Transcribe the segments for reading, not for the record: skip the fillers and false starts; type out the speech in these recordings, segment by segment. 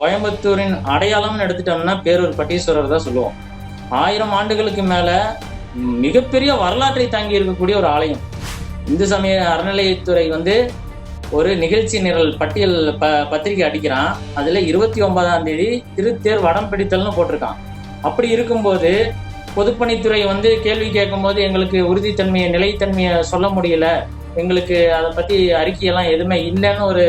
கோயம்புத்தூரின் அடையாளம்னு எடுத்துட்டோம்னா பேரூர் பட்டீஸ்வரர் தான் சொல்லுவோம். 1000 ஆண்டுகளுக்கு மேல மிகப்பெரிய வரலாற்றை தாங்கி இருக்கக்கூடிய ஒரு ஆலயம். இந்து சமய அறநிலையத்துறை ஒரு நிகழ்ச்சி நிரல் பட்டியல் பத்திரிகை அடிக்கிறான். அதுல 29ஆம் தேதி திருத்தேர் வடம் பிடித்தல்னு போட்டிருக்கான். அப்படி இருக்கும்போது பொதுப்பணித்துறை கேள்வி கேட்கும் போது எங்களுக்கு உறுதித்தன்மையை நிலைத்தன்மையை சொல்ல முடியல, எங்களுக்கு அதை பத்தி அறிக்கையெல்லாம் எதுவுமே இல்லைன்னு ஒரு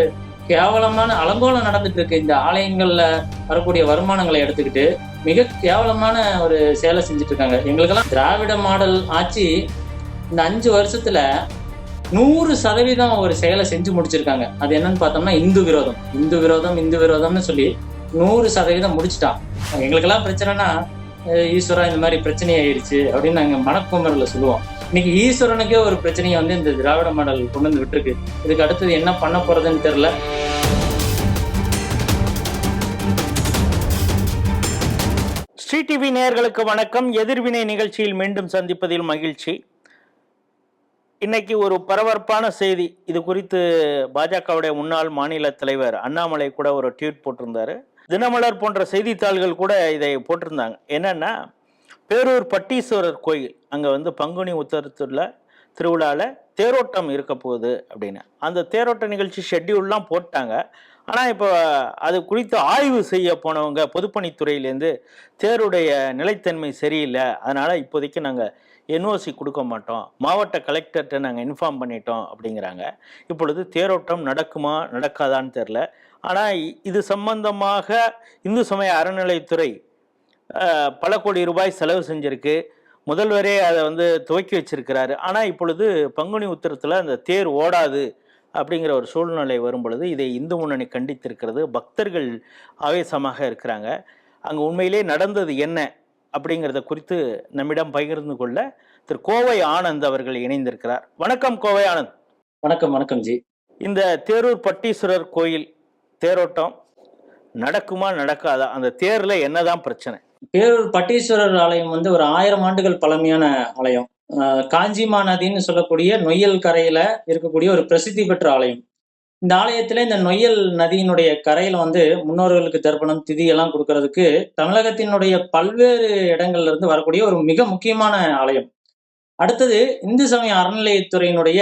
கேவலமான அலங்கோலம் நடந்துட்டு இருக்கு. இந்த ஆலயங்கள்ல வரக்கூடிய வருமானங்களை எடுத்துக்கிட்டு மிக கேவலமான ஒரு செயலை செஞ்சுட்டு இருக்காங்க. எங்களுக்கெல்லாம் திராவிட மாடல் ஆட்சி இந்த 5 வருஷத்துல 100% ஒரு செயலை செஞ்சு முடிச்சிருக்காங்க. அது என்னன்னு பார்த்தோம்னா இந்து விரோதம்னு சொல்லி 100% முடிச்சுட்டான். எங்களுக்கெல்லாம் பிரச்சனைனா ஈஸ்வரா இந்த மாதிரி பிரச்சனை ஆயிடுச்சு அப்படின்னு நாங்க மனக்குமரில் சொல்லுவோம். இன்னைக்கு ஈஸ்வரனுக்கே ஒரு பிரச்சனையை இந்த திராவிட மாடல் கொண்டு வந்து விட்டுருக்கு. இதுக்கு அடுத்தது என்ன பண்ண போறதுன்னு தெரியல. ஸ்ரீ டிவி நேயர்களுக்கு வணக்கம். எதிர்வினை நிகழ்ச்சியில் மீண்டும் சந்திப்பதில் மகிழ்ச்சி. இன்னைக்கு ஒரு பரபரப்பான செய்தி. இது குறித்து பாஜகவுடைய முன்னாள் மாநில தலைவர் அண்ணாமலை கூட ஒரு ட்வீட் போட்டிருந்தாரு. தினமலர் போன்ற செய்தித்தாள்கள் கூட இதை போட்டிருந்தாங்க. என்னன்னா, பேரூர் பட்டீஸ்வரர் கோயில் அங்கே பங்குனி உத்தரத்துல திருவிழாவில் தேரோட்டம் இருக்க போகுது அப்படின்னு அந்த தேரோட்ட நிகழ்ச்சி ஷெட்யூல்லாம் போட்டாங்க. ஆனால் இப்போ அது குறித்து ஆய்வு செய்ய போனவங்க பொதுப்பணித்துறையிலேருந்து தேருடைய நிலைத்தன்மை சரியில்லை, அதனால் இப்போதைக்கு நாங்கள் என்ஓசி கொடுக்க மாட்டோம், மாவட்ட கலெக்டர்கிட்ட நாங்கள் இன்ஃபார்ம் பண்ணிட்டோம் அப்படிங்கிறாங்க. இப்பொழுது தேரோட்டம் நடக்குமா நடக்காதான்னு தெரில. ஆனால் இது சம்பந்தமாக இந்து சமய அறநிலைத்துறை பல கோடி ரூபாய் செலவு செஞ்சிருக்கு. முதல்வரே அதை துவக்கி வச்சிருக்கிறாரு. ஆனால் இப்பொழுது பங்குனி உத்திரத்தில் அந்த தேர் ஓடாது அப்படிங்கிற ஒரு சூழ்நிலை வரும் பொழுது இதை இந்து முன்னணி கண்டித்திருக்கிறது. பக்தர்கள் ஆவேசமாக இருக்கிறாங்க. அங்கே உண்மையிலே நடந்தது என்ன அப்படிங்கிறத குறித்து நம்மிடம் பகிர்ந்து கொள்ள திரு கோவை ஆனந்த் அவர்கள் இணைந்திருக்கிறார். வணக்கம் கோவை ஆனந்த். வணக்கம். வணக்கம் ஜி. இந்த தேரூர் பட்டீஸ்வரர் கோயில் தேரோட்டம் நடக்குமா நடக்காதா? அந்த தேர்ல என்னதான் பிரச்சனை? பேரூர் பட்டீஸ்வரர் ஆலயம் ஒரு 1000 ஆண்டுகள் பழமையான ஆலயம். காஞ்சிமா நதின்னு சொல்லக்கூடிய நொய்யல் கரையில இருக்கக்கூடிய ஒரு பிரசித்தி பெற்ற ஆலயம். இந்த ஆலயத்துல இந்த நொய்யல் நதியினுடைய கரையில முன்னோர்களுக்கு தர்ப்பணம் திதி எல்லாம் கொடுக்கறதுக்கு தமிழகத்தினுடைய பல்வேறு இடங்கள்ல இருந்து வரக்கூடிய ஒரு மிக முக்கியமான ஆலயம். அடுத்தது இந்து சமய அறநிலையத்துறையினுடைய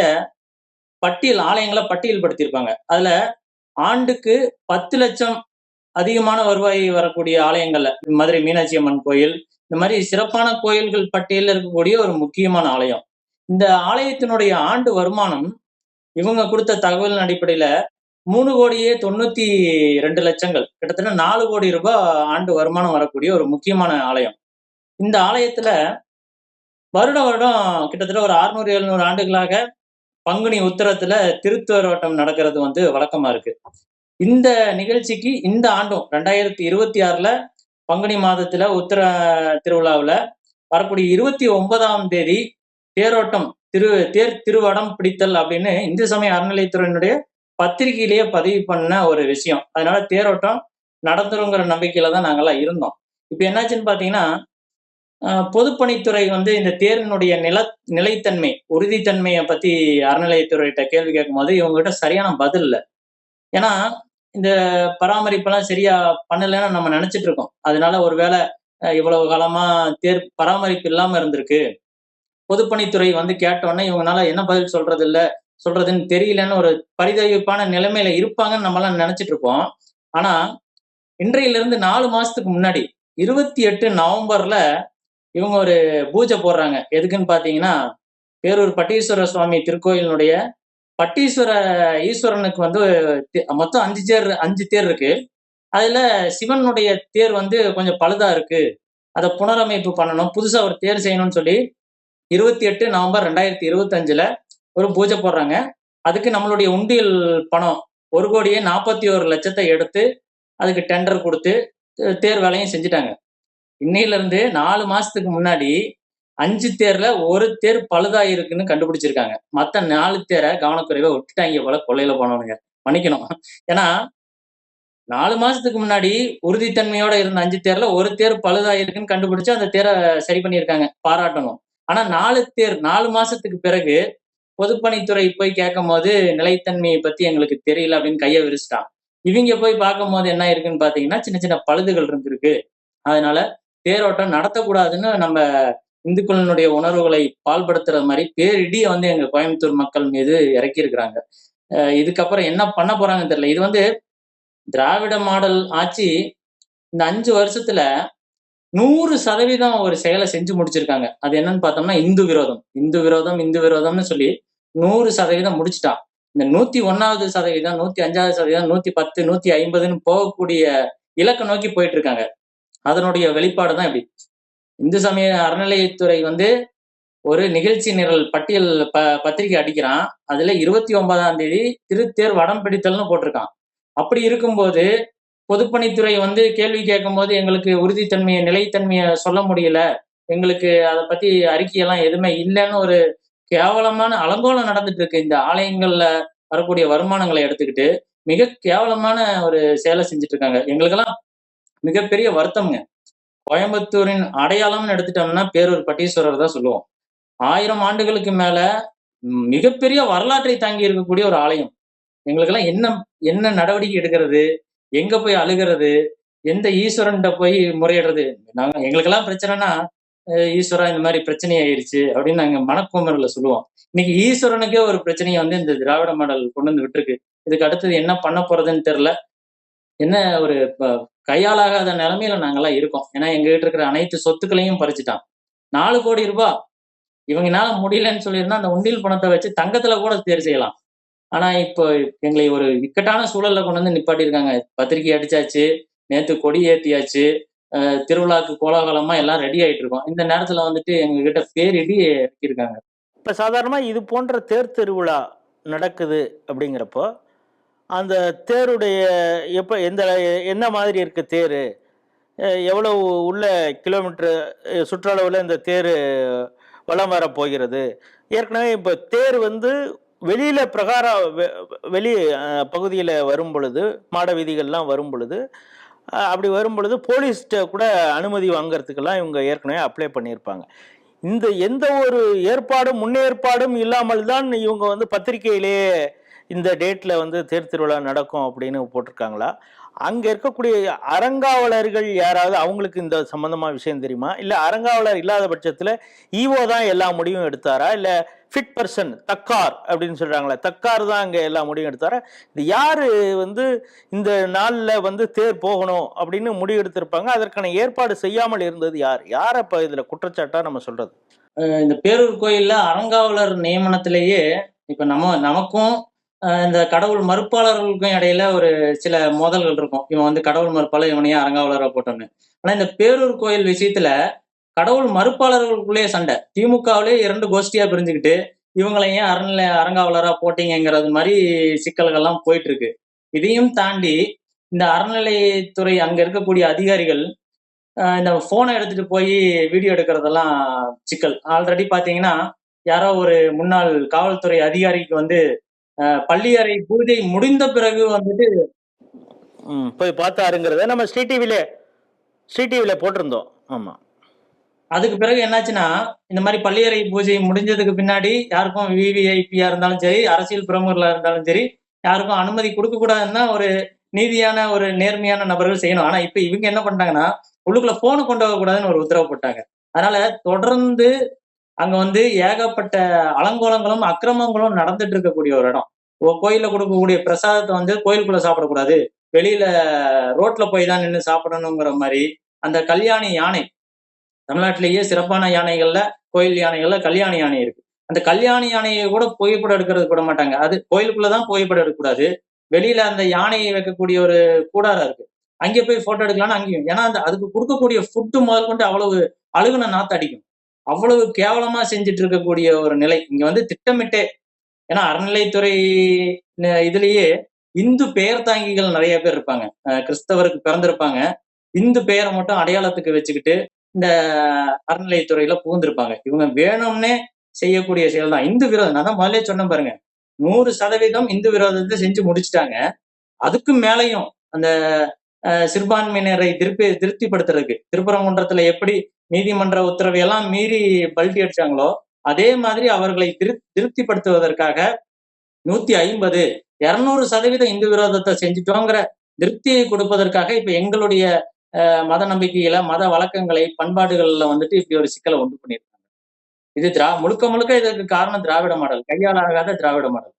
ஆலயங்களை பட்டியல் படுத்தியிருப்பாங்க. அதுல ஆண்டுக்கு 10 லட்சம் அதிகமான வருவாய் வரக்கூடிய ஆலயங்கள்ல மதுரை மீனாட்சி அம்மன் கோயில், இந்த மாதிரி சிறப்பான கோயில்கள் பட்டியலில் இருக்கக்கூடிய ஒரு முக்கியமான ஆலயம். இந்த ஆலயத்தினுடைய ஆண்டு வருமானம் இவங்க கொடுத்த தகவலின் அடிப்படையில 3,92,00,000 கிட்டத்தட்ட 4 கோடி ரூபாய் ஆண்டு வருமானம் வரக்கூடிய ஒரு முக்கியமான ஆலயம். இந்த ஆலயத்துல வருடம் கிட்டத்தட்ட ஒரு 600-700 ஆண்டுகளாக பங்குனி உத்திரத்துல திருத்தேரோட்டம் நடக்கிறது வழக்கமா இருக்கு. இந்த நிகழ்ச்சிக்கு இந்த ஆண்டும் 2026 பங்குனி மாதத்துல உத்திர திருவிழாவில் வரக்கூடிய 29ஆம் தேதி தேரோட்டம் திருவடம் பிடித்தல் அப்படின்னு இந்து சமய அறநிலையத்துறையினுடைய பத்திரிகையிலேயே பதிவு பண்ண ஒரு விஷயம். அதனால தேரோட்டம் நடந்துருங்கிற நம்பிக்கையில தான் நாங்கெல்லாம் இருந்தோம். இப்ப என்னாச்சுன்னு பாத்தீங்கன்னா, பொதுப்பணித்துறை இந்த தேரினுடைய நிலைத்தன்மை உறுதித்தன்மையை பத்தி அறநிலையத்துறையிட்ட கேள்வி கேட்கும் போது இவங்ககிட்ட சரியான பதில் இல்லை. ஏன்னா இந்த பராமரிப்பெல்லாம் சரியா பண்ணலன்னு நம்ம நினைச்சிட்டு இருக்கோம். அதனால ஒருவேளை இவ்வளவு காலமா தேர் பராமரிப்பு இல்லாம இருந்திருக்கு. பொதுப்பணித்துறை கேட்டோன்னே இவங்களால என்ன பதில் சொல்றதுன்னு தெரியலன்னு ஒரு பரிதவிப்பான நிலைமையில இருப்பாங்கன்னு நம்மளாம் நினைச்சிட்டு இருப்போம். ஆனா இன்றையில இருந்து 4 மாசத்துக்கு முன்னாடி 28 நவம்பர்ல இவங்க ஒரு பூஜை போடுறாங்க. எதுக்குன்னு பாத்தீங்கன்னா, பேரூர் பட்டீஸ்வர சுவாமி திருக்கோயிலினுடைய பட்டீஸ்வர ஈஸ்வரனுக்கு மொத்தம் 5 தேர் இருக்கு. அதுல சிவனுடைய தேர் கொஞ்சம் பழுதா இருக்கு, அதை புனரமைப்பு பண்ணணும், புதுசா ஒரு தேர் செய்யணும்னு சொல்லி 28 நவம்பர் 2025 ஒரு பூஜை போடுறாங்க. அதுக்கு நம்மளுடைய உண்டியல் பணம் 1,41,00,000 எடுத்து அதுக்கு டெண்டர் கொடுத்து தேர் வேலையும் செஞ்சுட்டாங்க. இன்னையில இருந்து 4 மாசத்துக்கு முன்னாடி 5 தேர்ல ஒரு தேர் பழுதா இருக்குன்னு கண்டுபிடிச்சிருக்காங்க. மத்த 4 தேரை கவனக்குறைவா விட்டுட்டாங்க போல கொள்ளையில போனவனுங்க. மன்னிக்கணும். ஏன்னா 4 மாசத்துக்கு முன்னாடி உறுதித்தன்மையோட இருந்த 5 தேர்ல ஒரு தேர் பழுதா இருக்குன்னு கண்டுபிடிச்சு அந்த தேரை சரி பண்ணியிருக்காங்க, பாராட்டணும். ஆனா 4 மாசத்துக்கு பிறகு பொதுப்பணித்துறை போய் கேட்கும் போது நிலைத்தன்மையை பத்தி எங்களுக்கு தெரியல அப்படின்னு கையை விரிச்சிட்டான். இவங்க போய் பார்க்கும்போது என்ன இருக்குன்னு பாத்தீங்கன்னா சின்ன சின்ன பழுதுகள் இருந்திருக்கு. அதனால தேரோட்டம் நடத்தக்கூடாதுன்னு நம்ம இந்துக்களினுடைய உணர்வுகளை பால்படுத்துற மாதிரி பேரிடிய வந்து எங்க கோயம்புத்தூர் மக்கள் மீது இறக்கியிருக்கிறாங்க. இதுக்கப்புறம் என்ன பண்ண போறாங்கன்னு தெரியல. இது வந்து திராவிட மாடல் ஆட்சி இந்த 5 வருஷத்துல 100% ஒரு செயலை செஞ்சு முடிச்சிருக்காங்க. அது என்னன்னு பார்த்தோம்னா இந்து விரோதம். இந்து விரோதம், இந்து விரோதம்னு சொல்லி 100% முடிச்சுட்டான். இந்த 101வது சதவீதம், 105வது சதவீதம், 110, 150ன்னு போகக்கூடிய இலக்க நோக்கி போயிட்டு இருக்காங்க. அதனுடைய வெளிப்பாடு தான் இப்படி. இந்து சமய அறநிலையத்துறை வந்து ஒரு நிகழ்ச்சி நிரல் பட்டியல் பத்திரிகை அடிக்கிறான். அதுல 29ஆம் தேதி திருத்தேர் வடம் பிடித்தல்னு போட்டிருக்கான். அப்படி இருக்கும்போது பொதுப்பணித்துறை வந்து கேள்வி கேட்கும்போது எங்களுக்கு உறுதித்தன்மையை நிலைத்தன்மையை சொல்ல முடியல, எங்களுக்கு அதை பத்தி அறிக்கையெல்லாம் எதுவுமே இல்லைன்னு ஒரு கேவலமான அலங்கோலம் நடந்துட்டு இருக்கு. இந்த ஆலயங்கள்ல வரக்கூடிய வருமானங்களை எடுத்துக்கிட்டு மிக கேவலமான ஒரு செயலை செஞ்சுட்டு இருக்காங்க. எங்களுக்கெல்லாம் மிகப்பெரிய வருத்தம்ங்க. கோயம்புத்தூரின் அடையாளம்னு எடுத்துட்டோம்னா பேரூர் பட்டீஸ்வரர் தான் சொல்லுவோம். 1000 ஆண்டுகளுக்கு மேல மிகப்பெரிய வரலாற்றை தாங்கி இருக்கக்கூடிய ஒரு ஆலயம். எங்களுக்கெல்லாம் என்ன என்ன நடவடிக்கை எடுக்கிறது, எங்க போய் அழுகிறது, எந்த ஈஸ்வரன்கிட்ட போய் முறையிடுறது. எங்களுக்கெல்லாம் பிரச்சனைனா ஈஸ்வரா இந்த மாதிரி பிரச்சனை ஆயிருச்சு அப்படின்னு நாங்க மனக்குமரில சொல்லுவோம். இன்னைக்கு ஈஸ்வரனுக்கே ஒரு பிரச்சனையை வந்து இந்த திராவிட மாடல் கொண்டு வந்து விட்டுருக்கு. இதுக்கு அடுத்தது என்ன பண்ண போறதுன்னு தெரியல. என்ன ஒரு கையாலாகாத நிலைமையில நாங்கெல்லாம் இருக்கோம். ஏன்னா எங்ககிட்ட இருக்கிற அனைத்து சொத்துக்களையும் பறிச்சுட்டான். 4 கோடி ரூபாய் இவங்கனால முடியலன்னு சொல்லியிருந்தா அந்த உண்டியல் பணத்தை வச்சு தங்கத்துல கூட தேர்வு செய்யலாம். ஆனா இப்போ எங்களை ஒரு இக்கட்டான சூழல்ல கொண்டு வந்து நிப்பாட்டியிருக்காங்க. பத்திரிக்கை அடிச்சாச்சு, நேத்து கொடி ஏத்தியாச்சு, திருவிழாக்கு கோலாகலமா எல்லாம் ரெடி ஆயிட்டு இருக்கோம். இந்த நேரத்துல வந்துட்டு எங்க கிட்ட பேரிடி இறக்கியிருக்காங்க. இப்ப சாதாரணமா இது போன்ற தேர் திருவிழா நடக்குது அப்படிங்கிறப்போ அந்த தேருடைய என்ன மாதிரி இருக்கு தேரு, எவ்வளவு உள்ள கிலோமீட்டர் சுற்றளவில் இந்த தேர் வலம் வர போகிறது. ஏற்கனவே இப்போ தேர் வந்து வெளியில வெளி பகுதியில் வரும் பொழுது, மாட வீதிகள்லாம் வரும் பொழுது, அப்படி வரும் பொழுது போலீஸ்கிட்ட கூட அனுமதி வாங்கறதுக்கெல்லாம் இவங்க ஏற்கனவே அப்ளை பண்ணியிருப்பாங்க. இந்த எந்த ஒரு ஏற்பாடும் முன்னேற்பாடும் இல்லாமல் தான் இவங்க வந்து பத்திரிகையிலேயே இந்த டேட்ல வந்து தேர் திருவிழா நடக்கும் அப்படின்னு போட்டிருக்காங்களா? அங்க இருக்கக்கூடிய அறங்காவலர்கள் யாராவது அவங்களுக்கு இந்த சம்பந்தமா விஷயம் தெரியுமா? இல்ல அறங்காவலர் இல்லாத பட்சத்துல ஈவோ தான் எல்லா முடிவும் எடுத்தாரா? இல்ல ஃபிட் பர்சன் தக்கார் அப்படின்னு சொல்றாங்களே, தக்கார் தான் அங்க எல்லா முடிவும் எடுத்தாரா? இது யாரு வந்து இந்த நாள்ல வந்து தேர் போகணும் அப்படின்னு முடிவு எடுத்திருப்பாங்க? அதற்கான ஏற்பாடு செய்யாமல் இருந்தது யார்? யார இப்ப இதுல குற்றச்சாட்டா நம்ம சொல்றது? இந்த பேரூர் கோயில்ல அறங்காவலர் நியமனத்திலேயே இப்ப நமக்கும் இந்த கடவுள் மறுப்பாளர்களுக்கும் இடையில ஒரு சில மோதல்கள் இருக்கும். இவன் வந்து கடவுள் மறுப்பாளர், இவனையே அறங்காவலரா போட்டோன்னு. ஆனா இந்த பேரூர் கோயில் விஷயத்துல கடவுள் மறுப்பாளர்களுக்குள்ளேயே சண்டை. திமுகவிலே 2 கோஷ்டியா பிரிஞ்சுக்கிட்டு இவங்களை ஏன் அறங்காவலரா போட்டீங்கிறது மாதிரி சிக்கல்கள்லாம் போயிட்டு இருக்கு. இதையும் தாண்டி இந்த அறநிலையத்துறை அங்க இருக்கக்கூடிய அதிகாரிகள் இந்த போனை எடுத்துட்டு போய் வீடியோ எடுக்கிறதெல்லாம் சிக்கல். ஆல்ரெடி பாத்தீங்கன்னா யாரோ ஒரு முன்னாள் காவல்துறை அதிகாரிக்கு வந்து பள்ளி அறை பூஜை முடிந்த பிறகு வந்துட்டு போய் பார்த்தாருங்கிறத நம்ம ஸ்ரீடிவில போட்டிருந்தோம். ஆமா. அதுக்கு பிறகு என்னாச்சுன்னா இந்த மாதிரி பள்ளியறை பூஜை முடிஞ்சதுக்கு பின்னாடி யாருக்கும் விவிஐபியா இருந்தாலும் சரி, அரசியல் பிரமுகர்களா இருந்தாலும் சரி, யாருக்கும் அனுமதி கொடுக்க கூடாதுன்னா ஒரு நீதியான ஒரு நேர்மையான நபர்கள் செய்யணும். ஆனா இப்ப இவங்க என்ன பண்ணிட்டாங்கன்னா உள்ளுக்குள்ள போனை கொண்டு வரக்கூடாதுன்னு ஒரு உத்தரவு போட்டாங்க. அதனால தொடர்ந்து அங்க வந்து ஏகப்பட்ட அலங்கோலங்களும் அக்கிரமங்களும் நடந்துட்டு இருக்கக்கூடிய ஒரு இடம். கோயில்ல கொடுக்கக்கூடிய பிரசாதத்தை வந்து கோயிலுக்குள்ள சாப்பிடக்கூடாது, வெளியில ரோட்ல போய் தான் நின்று சாப்பிடணுங்கிற மாதிரி அந்த கல்யாணி யானை, தமிழ்நாட்டிலேயே சிறப்பான யானைகள்ல கோயில் யானைகள்ல கல்யாணி யானை இருக்கு. அந்த கல்யாணி யானையை கூட புகைப்படம் எடுக்கிறது கூட மாட்டாங்க. அது கோயிலுக்குள்ளதான் புகைப்படம் எடுக்கக்கூடாது. வெளியில அந்த யானையை வைக்கக்கூடிய ஒரு கூடாரம் இருக்கு, அங்கே போய் போட்டோ எடுக்கலாம்னு அங்கேயும். ஏன்னா அந்த அதுக்கு கொடுக்கக்கூடிய ஃபுட்டு முதல் கொண்டு அவ்வளவு அழுகுன நாத்து அடிக்கும். அவ்வளவு கேவலமா செஞ்சுட்டு இருக்கக்கூடிய ஒரு நிலை இங்க வந்து திட்டமிட்டே. ஏன்னா அறநிலைத்துறை இதுலயே இந்து பெயர் தாங்கிகள் நிறைய பேர் இருப்பாங்க. கிறிஸ்தவருக்கு பிறந்திருப்பாங்க, இந்து பெயரை மட்டும் அடையாளத்துக்கு வச்சுக்கிட்டு இந்த அறநிலையத்துறையில புகுந்திருப்பாங்க. இவங்க வேணும்னே செய்யக்கூடிய செயல் தான் இந்து விரோதம். நான் தான் முதல்ல சொன்னேன் பாருங்க, 100% இந்து விரோதத்தை செஞ்சு முடிச்சுட்டாங்க. அதுக்கு மேலையும் அந்த சிறுபான்மையினரை திருப்திப்படுத்துறதுக்கு திருப்பரங்குன்றத்துல எப்படி நீதிமன்ற உத்தரவை எல்லாம் மீறி பல்டி அடிச்சாங்களோ அதே மாதிரி அவர்களை திருப்திப்படுத்துவதற்காக 150, 200% இந்து விரோதத்தை செஞ்சுட்டோங்கிற திருப்தியை கொடுப்பதற்காக இப்ப எங்களுடைய மத நம்பிக்கைகளை, மத வழக்கங்களை, பண்பாடுகள்ல வந்துட்டு இப்படி ஒரு சிக்கலை உண்டு பண்ணியிருக்காங்க. இது முழுக்க முழுக்க இதற்கு காரணம் திராவிட மாடல், கையாலாகாத திராவிட மாடல்.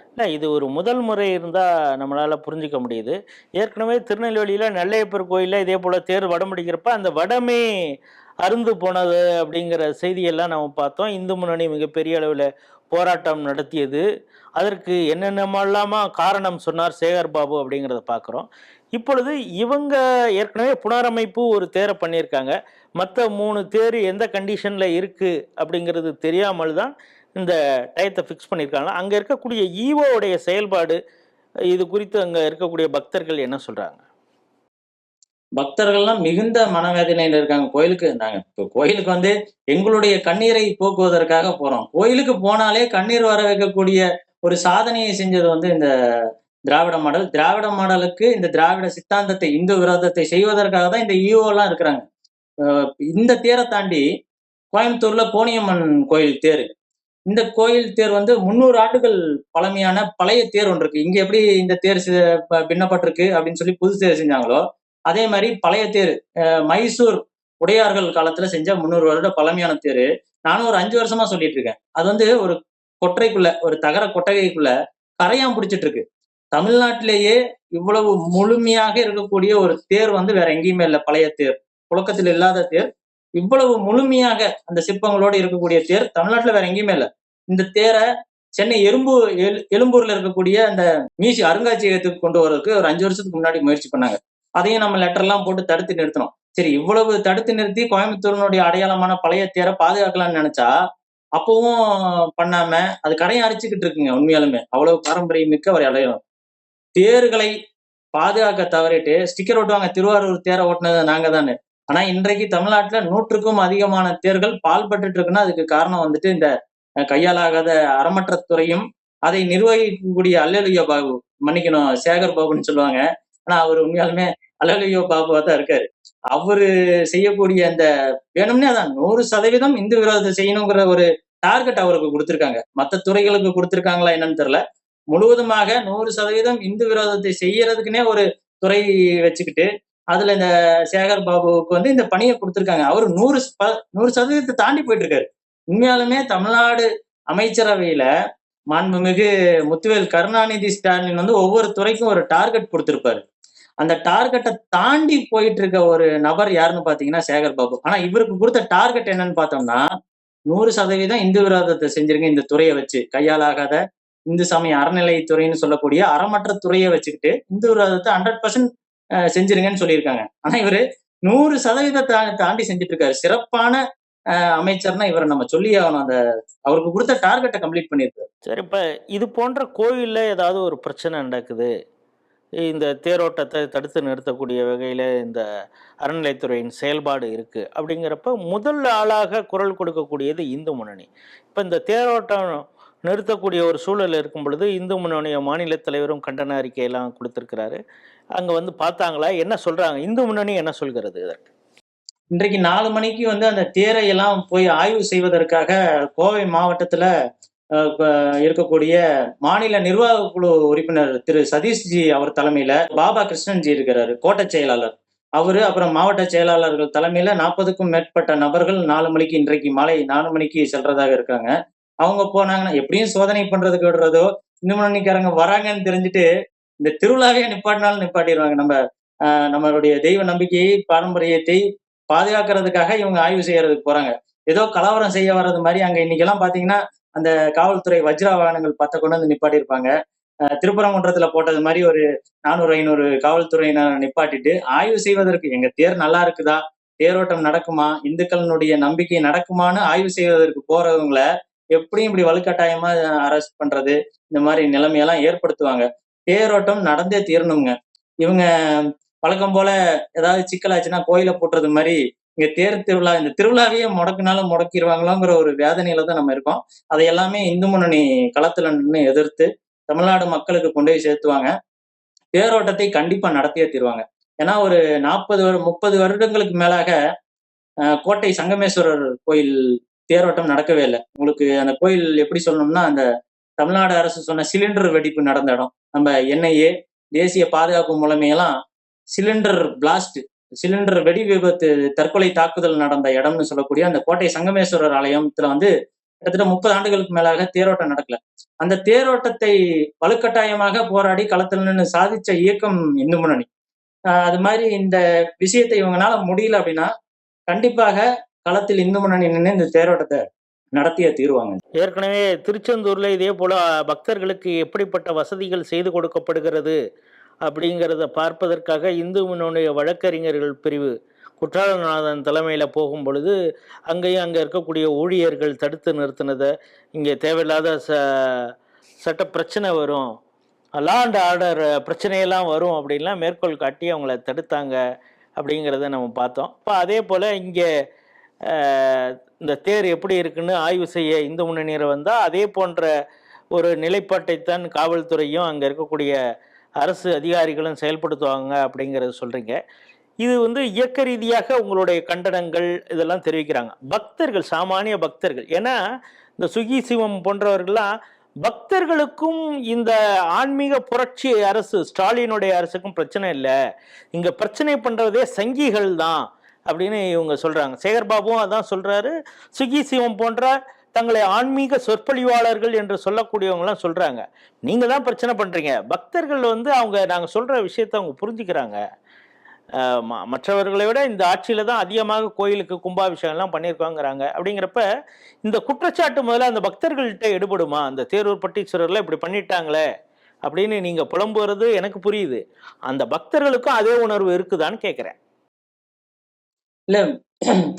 இல்ல இது ஒரு முதல் முறை இருந்தா நம்மளால புரிஞ்சுக்க முடியுது. ஏற்கனவே திருநெல்வேலியில நெல்லையப்பர் கோயில்ல இதே போல தேர் வடம் பிடிக்கிறப்ப, அந்த வடமே அறுந்து போனது அப்படிங்கிற செய்தியெல்லாம் நம்ம பார்த்தோம். இந்து முன்னணி மிகப்பெரிய அளவுல போராட்டம் நடத்தியது. அதற்கு என்னென்னமெல்லாமா காரணம் சொன்னார் சேகர் பாபு அப்படிங்கிறத பார்க்குறோம். இப்பொழுது இவங்க ஏற்கனவே புனரமைப்பு ஒரு தேர பண்ணியிருக்காங்க. மத்த 3 தேர் எந்த கண்டிஷன்ல இருக்கு அப்படிங்கிறது தெரியாமல் தான் இந்த டயத்தை ஃபிக்ஸ் பண்ணியிருக்காங்க. அங்க இருக்கக்கூடிய ஈஓவுடைய செயல்பாடு இது குறித்து அங்க இருக்கக்கூடிய பக்தர்கள் என்ன சொல்றாங்க? பக்தர்கள்லாம் மிகுந்த மனவேதனையில இருக்காங்க. நாங்க இப்போ கோயிலுக்கு வந்து எங்களுடைய கண்ணீரை போக்குவதற்காக போறோம். கோயிலுக்கு போனாலே கண்ணீர் வர வைக்கக்கூடிய ஒரு சாதனையை செஞ்சது வந்து இந்த திராவிட மாடல். திராவிட மாடலுக்கு இந்த திராவிட சித்தாந்தத்தை, இந்து விரோதத்தை செய்வதற்காக தான் இந்த ஈஓலாம் இருக்கிறாங்க. இந்த தேரை தாண்டி கோயம்புத்தூர்ல கோணியம்மன் கோயில் தேர். இந்த கோயில் தேர் வந்து 300 ஆண்டுகள் பழமையான பழைய தேர் ஒன்று இருக்கு. இங்க எப்படி இந்த தேர் பின்னப்பட்டிருக்கு அப்படின்னு சொல்லி புது தேர் செஞ்சாங்களோ, அதே மாதிரி பழைய தேர் மைசூர் உடையார்கள் காலத்துல செஞ்ச 300 வருட பழமையான தேர். நானும் ஒரு 5 வருஷமா சொல்லிட்டு இருக்கேன். அது வந்து ஒரு கொற்றைக்குள்ள, ஒரு தகர கொட்டகைக்குள்ள கரையான் பிடிச்சிட்டு இருக்கு. தமிழ்நாட்டிலேயே இவ்வளவு முழுமையாக இருக்கக்கூடிய ஒரு தேர் வந்து வேற எங்கேயுமே இல்லை. பழைய தேர், புழக்கத்தில் இல்லாத தேர், இவ்வளவு முழுமையாக அந்த சிற்பங்களோடு இருக்கக்கூடிய தேர் தமிழ்நாட்டுல வேற எங்கேயுமே இல்லை. இந்த தேரை சென்னை எழும்பூர்ல இருக்கக்கூடிய அந்த அருங்காட்சியகத்துக்கு கொண்டு வரதுக்கு ஒரு 5 வருஷத்துக்கு முன்னாடி முயற்சி பண்ணாங்க. அதையும் நம்ம லெட்டர்லாம் போட்டு தடுத்து நிறுத்தணும். சரி, இவ்வளவு தடுத்து நிறுத்தி கோயம்புத்தூரினுடைய அடையாளமான பழைய தேரை பாதுகாக்கலாம்னு நினைச்சா, அப்பவும் பண்ணாம அது கடையை அரிச்சுக்கிட்டு இருக்குங்க. உண்மையாலுமே அவ்வளவு பாரம்பரியம் மிக்க ஒரு அடையாளம். தேர்களை பாதுகாக்க தவறிட்டு ஸ்டிக்கர் ஓட்டுவாங்க, திருவாரூர் தேரை ஓட்டுனது நாங்க தானே. ஆனா இன்றைக்கு தமிழ்நாட்டுல 100க்கும் அதிகமான தேர்கள் பால்பட்டு இருக்குன்னா அதுக்கு காரணம் வந்துட்டு இந்த கையாலாகாத அறமற்ற துறையும், அதை நிர்வகிக்கக்கூடிய அல்லேலுயா பாபு, மன்னிக்கணும் சேகர் பாபுன்னு சொல்லுவாங்க. ஆனா அவர் உண்மையாலுமே அல்லேலுயா பாபுவா தான் இருக்காரு. அவரு செய்யக்கூடிய அந்த வேணும்னே அதான் 100% இந்து விரோதத்தை செய்யணுங்கிற ஒரு டார்கெட் அவருக்கு கொடுத்திருக்காங்க. மற்ற துறைகளுக்கு கொடுத்திருக்காங்களா என்னன்னு தெரியல. முழுவதுமாக 100% இந்து விரோதத்தை செய்யறதுக்குன்னே ஒரு துறை வச்சுக்கிட்டு அதுல இந்த சேகர் பாபுவுக்கு வந்து இந்த பணியை கொடுத்திருக்காங்க. அவரு 100% தாண்டி போயிட்டு இருக்காரு. உண்மையாலுமே தமிழ்நாடு அமைச்சரவையில மாண்புமிகு முத்துவேல் கருணாநிதி ஸ்டாலின் வந்து ஒவ்வொரு துறைக்கும் ஒரு டார்கெட் கொடுத்திருப்பாரு. அந்த டார்கெட்டை தாண்டி போயிட்டு இருக்க ஒரு நபர் யாருன்னு பாத்தீங்கன்னா சேகர் பாபு. ஆனா இவருக்கு கொடுத்த டார்கெட் என்னன்னு பார்த்தோம்னா 100% இந்து விரோதத்தை செஞ்சிருங்க இந்த துறையை வச்சு. கையாலாகாத இந்து சமய அறநிலைத்துறைன்னு சொல்லக்கூடிய அறமற்ற துறையை வச்சுக்கிட்டு இந்து விரோதத்தை 100% செஞ்சிருங்கன்னு சொல்லியிருக்காங்க. ஆனா இவரு 100% தாண்டி செஞ்சுட்டு இருக்காரு. சிறப்பான அமைச்சர்னா இவரை நம்ம சொல்லி ஆகணும். அந்த அவருக்கு கொடுத்த டார்கெட்டை கம்ப்ளீட் பண்ணியிருக்காரு. சரி, இப்ப இது போன்ற கோயில்ல ஏதாவது ஒரு பிரச்சனை நடக்குது, இந்த தேரோட்டத்தை தடுத்து நிறுத்தக்கூடிய வகையில இந்த அறநிலைத்துறையின் செயல்பாடு இருக்கு அப்படிங்கிறப்ப முதல் ஆளாக குரல் கொடுக்கக்கூடியது இந்து முன்னணி. இப்ப இந்த தேரோட்டம் நிறுத்தக்கூடிய ஒரு சூழல் இருக்கும் பொழுது இந்து முன்னணிய மாநில தலைவரும் கண்டன அறிக்கையெல்லாம் கொடுத்திருக்கிறாரு. அங்க வந்து பார்த்தாங்களா? என்ன சொல்றாங்க? இந்து முன்னணி என்ன சொல்கிறது இதற்கு? இன்றைக்கு 4 மணிக்கு வந்து அந்த தேரை எல்லாம் போய் ஆய்வு செய்வதற்காக கோவை மாவட்டத்துல இருக்கக்கூடிய மாநில நிர்வாக குழு உறுப்பினர் திரு சதீஷ்ஜி அவர் தலைமையில பாபா கிருஷ்ணன்ஜி இருக்கிறாரு, கோட்டை செயலாளர். அவரு அப்புறம் மாவட்ட செயலாளர்கள் தலைமையில 40க்கும் மேற்பட்ட நபர்கள் 4 மணிக்கு, இன்றைக்கு மாலை 4 மணிக்கு செல்றதாக இருக்காங்க. அவங்க போனாங்கன்னா எப்படியும் சோதனை பண்றதுக்கு விடுறதோ, இந்து முன்னணிக்காரங்க வராங்கன்னு தெரிஞ்சுட்டு இந்த திருவிழாவே நிப்பாட்டினாலும் நிப்பாட்டிடுவாங்க. நம்மளுடைய தெய்வ நம்பிக்கையை, பாரம்பரியத்தை பாதுகாக்கிறதுக்காக இவங்க ஆய்வு செய்யறதுக்கு போறாங்க. ஏதோ கலவரம் செய்ய வர்றது மாதிரி அங்க இன்னைக்கெல்லாம் பாத்தீங்கன்னா அந்த காவல்துறை வஜ்ரா வாகனங்கள் 10 கொண்டு வந்து நிப்பாட்டி இருப்பாங்க. திருப்பரங்குன்றத்துல போட்டது மாதிரி ஒரு 400, 500 காவல்துறையினர் நிப்பாட்டிட்டு ஆய்வு செய்வதற்கு, எங்க தேர் நல்லா இருக்குதா, தேரோட்டம் நடக்குமா, இந்துக்களினுடைய நம்பிக்கை நடக்குமான்னு ஆய்வு செய்வதற்கு போறவங்கள எப்படியும் இப்படி வலுக்கட்டாயமா அரெஸ்ட் பண்றது, இந்த மாதிரி நிலைமையெல்லாம் ஏற்படுத்துவாங்க. தேரோட்டம் நடந்தே தீரணுங்க. இவங்க வழக்கம் போல ஏதாவது சிக்கலாச்சுன்னா கோயில போட்டுறது மாதிரி இங்க திருவிழா, இந்த திருவிழாவையே முடக்குனாலும் முடக்கிடுவாங்களோங்கிற ஒரு வேதனையில தான் நம்ம இருக்கோம். அதை எல்லாமே இந்து முன்னணி களத்துல நின்று எதிர்த்து தமிழ்நாடு மக்களுக்கு கொண்டு போய் சேர்த்துவாங்க. தேரோட்டத்தை கண்டிப்பா நடத்தியே தீருவாங்க. ஏன்னா ஒரு 30 வருடங்களுக்கு மேலாக கோட்டை சங்கமேஸ்வரர் கோயில் தேரோட்டம் நடக்கவே இல்லை. உங்களுக்கு அந்த கோயில் எப்படி சொல்லணும்னா, அந்த தமிழ்நாடு அரசு சொன்ன சிலிண்டர் வெடிப்பு நடந்த இடம். நம்ம என்ஐஏ தேசிய பாதுகாப்பு முறைமையெல்லாம் சிலிண்டர் பிளாஸ்ட், சிலிண்டர் வெடி விபத்து, தற்கொலை தாக்குதல் நடந்த இடம்னு சொல்லக்கூடிய அந்த கோட்டை சங்கமேஸ்வரர் ஆலயத்துல வந்து கிட்டத்தட்ட 30 ஆண்டுகளுக்கு மேலாக தேரோட்டம் நடக்கல. அந்த தேரோட்டத்தை வலுக்கட்டாயமாக போராடி களத்தில் நின்று சாதிச்ச இயக்கம் இந்து முன்னணி. அது மாதிரி இந்த விஷயத்தை இவங்கனால முடியல அப்படின்னா கண்டிப்பாக களத்தில் இந்து முன்னணி நின்று இந்த தேரோட்டத்தை நடத்திய தீர்வாங்க. ஏற்கனவே திருச்செந்தூர்ல இதே போல பக்தர்களுக்கு எப்படிப்பட்ட வசதிகள் செய்து கொடுக்கப்படுகிறது அப்படிங்கிறத பார்ப்பதற்காக இந்து முன்னணிய வழக்கறிஞர்கள் பிரிவு குற்றாலநாதன் தலைமையில் போகும் பொழுது அங்கேயும் அங்கே இருக்கக்கூடிய ஊழியர்கள் தடுத்து நிறுத்தினதை, இங்கே தேவையில்லாத சட்ட பிரச்சனை வரும், லா அண்ட் ஆர்டர் பிரச்சனையெல்லாம் வரும் அப்படின்லாம் மேற்கோள் காட்டி அவங்கள தடுத்தாங்க அப்படிங்கிறத நம்ம பார்த்தோம். இப்போ அதே போல் இங்கே இந்த தேர் எப்படி இருக்குன்னு ஆய்வு செய்ய இந்து முன்னணியர் வந்தால் அதே போன்ற ஒரு நிலைப்பாட்டைத்தான் காவல்துறையும் அங்கே இருக்கக்கூடிய அரசு அதிகாரிகளும் செயல்படுத்துவாங்க அப்படிங்கிறத சொல்கிறீங்க. இது வந்து இயக்க ரீதியாக உங்களுடைய கண்டனங்கள் இதெல்லாம் தெரிவிக்கிறாங்க. பக்தர்கள், சாமானிய பக்தர்கள், ஏன்னா இந்த சுகி சிவம் போன்றவர்கள்லாம் பக்தர்களுக்கும் இந்த ஆன்மீக புரட்சி அரசு ஸ்டாலினுடைய அரசுக்கும் பிரச்சனை இல்லை, இங்கே பிரச்சனை பண்ணுறதே சங்கிகள் தான் அப்படின்னு இவங்க சொல்கிறாங்க. சேகர்பாபுவும் அதான் சொல்கிறாரு. சுகி சிவம் போன்ற தங்களை ஆன்மீக சொற்பொழிவாளர்கள் என்று சொல்லக்கூடியவங்களாம் சொல்கிறாங்க, நீங்கள் தான் பிரச்சனை பண்ணுறீங்க. பக்தர்கள் வந்து அவங்க நாங்கள் சொல்கிற விஷயத்தை அவங்க புரிஞ்சுக்கிறாங்க. மற்றவர்களை விட இந்த ஆட்சியில் தான் அதிகமாக கோயிலுக்கு கும்பாபிஷேகம்லாம் பண்ணியிருக்காங்கிறாங்க. அப்படிங்கிறப்ப இந்த குற்றச்சாட்டு முதல்ல அந்த பக்தர்கள்ட்ட எடுபடுமா? அந்த தேரூர் பட்டீஸ்வரரில் இப்படி பண்ணிட்டாங்களே அப்படின்னு நீங்கள் புலம்புறது எனக்கு புரியுது. அந்த பக்தர்களுக்கும் அதே உணர்வு இருக்குதான்னு கேட்குறேன். இல்ல,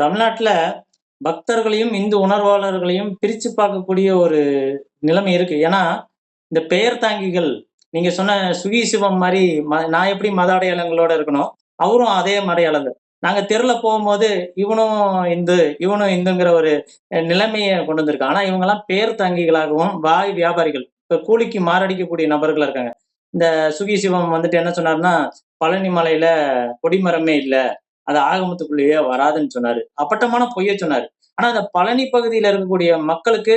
தமிழ்நாட்டுல பக்தர்களையும் இந்து உணர்வாளர்களையும் பிரிச்சு பார்க்கக்கூடிய ஒரு நிலைமை இருக்கு. ஏன்னா இந்த பெயர் தாங்கிகள், நீங்க சொன்ன சுகி சிவம் மாதிரி நான் எப்படி மத அடையாளங்களோட இருக்கணும், அவரும் அதே அடையாளம். நாங்க தெருல போகும்போது இவனும் இந்துங்கிற ஒரு நிலைமையை கொண்டு வந்திருக்காங்க. ஆனா இவங்க எல்லாம் பெயர் தாங்கிகளாகவும் வாய் வியாபாரிகள், இப்ப கூலிக்கு மாரடிக்கக்கூடிய நபர்கள் இருக்காங்க. இந்த சுகி சிவம் வந்துட்டு என்ன சொன்னாருன்னா, பழனி மலையில கொடிமரமே இல்லை, அது ஆகமத்துக்குள்ளேயே வராதுன்னு சொன்னாரு. அப்பட்டமான பொய்ய சொன்னாரு. ஆனா அந்த பழனி பகுதியில இருக்கக்கூடிய மக்களுக்கு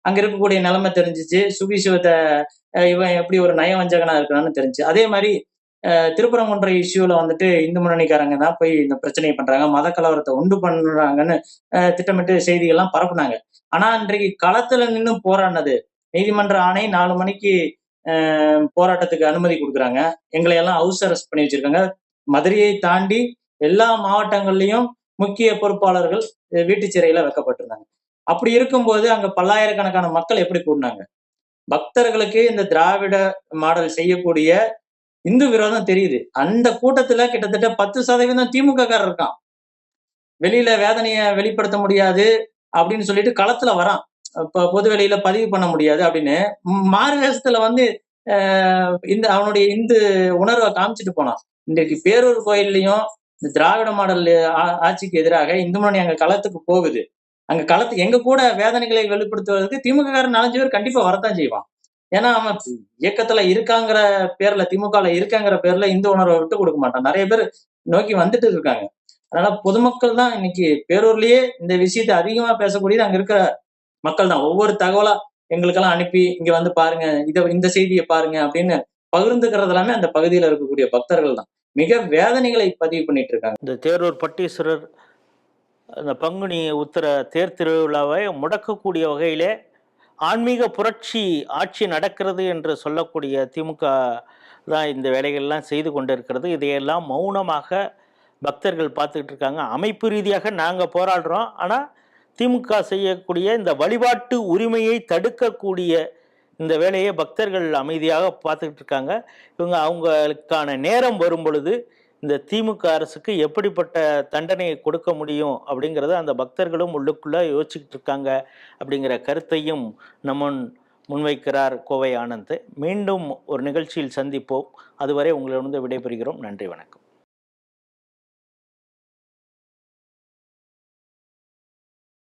அங்க இருக்கக்கூடிய நிலைமை தெரிஞ்சிச்சு. சுகி சிவத்தை இவன் எப்படி ஒரு நயவஞ்சகனா இருக்கிறான்னு தெரிஞ்சு. அதே மாதிரி திருப்பரங்குன்ற இஷ்யூல வந்துட்டு இந்து முன்னணிக்காரங்க தான் போய் இந்த பிரச்சனையை பண்றாங்க, மத கலவரத்தை உண்டு பண்றாங்கன்னு திட்டமிட்டு செய்திகள்லாம் பரப்புனாங்க. ஆனா இன்றைக்கு களத்துல நின்று போராடினது, நீதிமன்ற ஆணை 4 மணிக்கு போராட்டத்துக்கு அனுமதி கொடுக்குறாங்க. எங்களை எல்லாம் ஹவுஸ் அரெஸ்ட் பண்ணி வச்சிருக்காங்க. மதுரையை தாண்டி எல்லா மாவட்டங்கள்லயும் முக்கிய பொறுப்பாளர்கள் வீட்டு சிறையில வைக்கப்பட்டிருந்தாங்க. அப்படி இருக்கும்போது அங்க பல்லாயிரக்கணக்கான மக்கள் எப்படி கூடினாங்க? பக்தர்களுக்கு இந்த திராவிட மாடல் செய்யக்கூடிய இந்து விரோதம் தெரியுது. அந்த கூட்டத்துல கிட்டத்தட்ட 10% திமுக காரர் இருக்கான். வெளியில வேதனைய வெளிப்படுத்த முடியாது அப்படின்னு சொல்லிட்டு களத்துல வரான். இப்ப பொது வெளியில பதிவு பண்ண முடியாது அப்படின்னு மாறு வேஷத்துல வந்து இந்த அவனுடைய இந்து உணர்வை காமிச்சிட்டு போனான். இன்றைக்கு பேரூர் கோயில்லையும் இந்த திராவிட மாடல் ஆட்சிக்கு எதிராக இந்து முன்னணி அங்க களத்துக்கு போகுது. அங்க களத்துக்கு எங்க கூட வேதனைகளை வெளிப்படுத்துவதற்கு திமுக காரன் 4 பேர் கண்டிப்பா வரத்தான் செய்வான். ஏன்னா அவன் இயக்கத்துல இருக்காங்கிற பேர்ல, திமுகல இருக்காங்கிற பேர்ல இந்து உணர்வை விட்டு கொடுக்க மாட்டான். நிறைய பேர் நோக்கி வந்துட்டு இருக்காங்க. அதனால பொதுமக்கள் தான் இன்னைக்கு பேரூர்லயே இந்த விஷயத்தை அதிகமா பேசக்கூடியது அங்க இருக்கிற மக்கள் தான். ஒவ்வொரு தகவலா எங்களுக்கெல்லாம் அனுப்பி இங்க வந்து பாருங்க, இந்த செய்தியை பாருங்க அப்படின்னு பகிர்ந்துக்கிறது எல்லாமே அந்த பகுதியில இருக்கக்கூடிய பக்தர்கள் தான். மிக வேதனைகளை பதிவு பண்ணிட்டு இருக்காங்க. இந்த தேரூர் பட்டீஸ்வரர் அந்த பங்குனி உத்தர தேர் திருவிழாவை முடக்கக்கூடிய வகையிலே ஆன்மீக புரட்சி ஆட்சி நடக்கிறது என்று சொல்லக்கூடிய திமுக தான் இந்த வேலைகள்லாம் செய்து கொண்டிருக்கிறது. இதையெல்லாம் மௌனமாக பக்தர்கள் பார்த்துக்கிட்டு இருக்காங்க. அமைப்பு ரீதியாக நாங்கள் போராடுறோம், ஆனால் திமுக செய்யக்கூடிய இந்த வழிபாட்டு உரிமையை தடுக்கக்கூடிய இந்த வேலையை பக்தர்கள் அமைதியாக பார்த்துக்கிட்டு இருக்காங்க. இவங்க அவங்களுக்கான நேரம் வரும் பொழுது இந்த திமுக அரசுக்கு எப்படிப்பட்ட தண்டனையை கொடுக்க முடியும் அப்படிங்கிறத அந்த பக்தர்களும் உள்ளுக்குள்ளே யோசிச்சுக்கிட்டு இருக்காங்க அப்படிங்கிற கருத்தையும் நம்ம முன்வைக்கிறார் கோவை ஆனந்த். மீண்டும் ஒரு நிகழ்ச்சியில் சந்திப்போம். அதுவரை உங்களிடம் விடைபெறுகிறோம். நன்றி, வணக்கம்.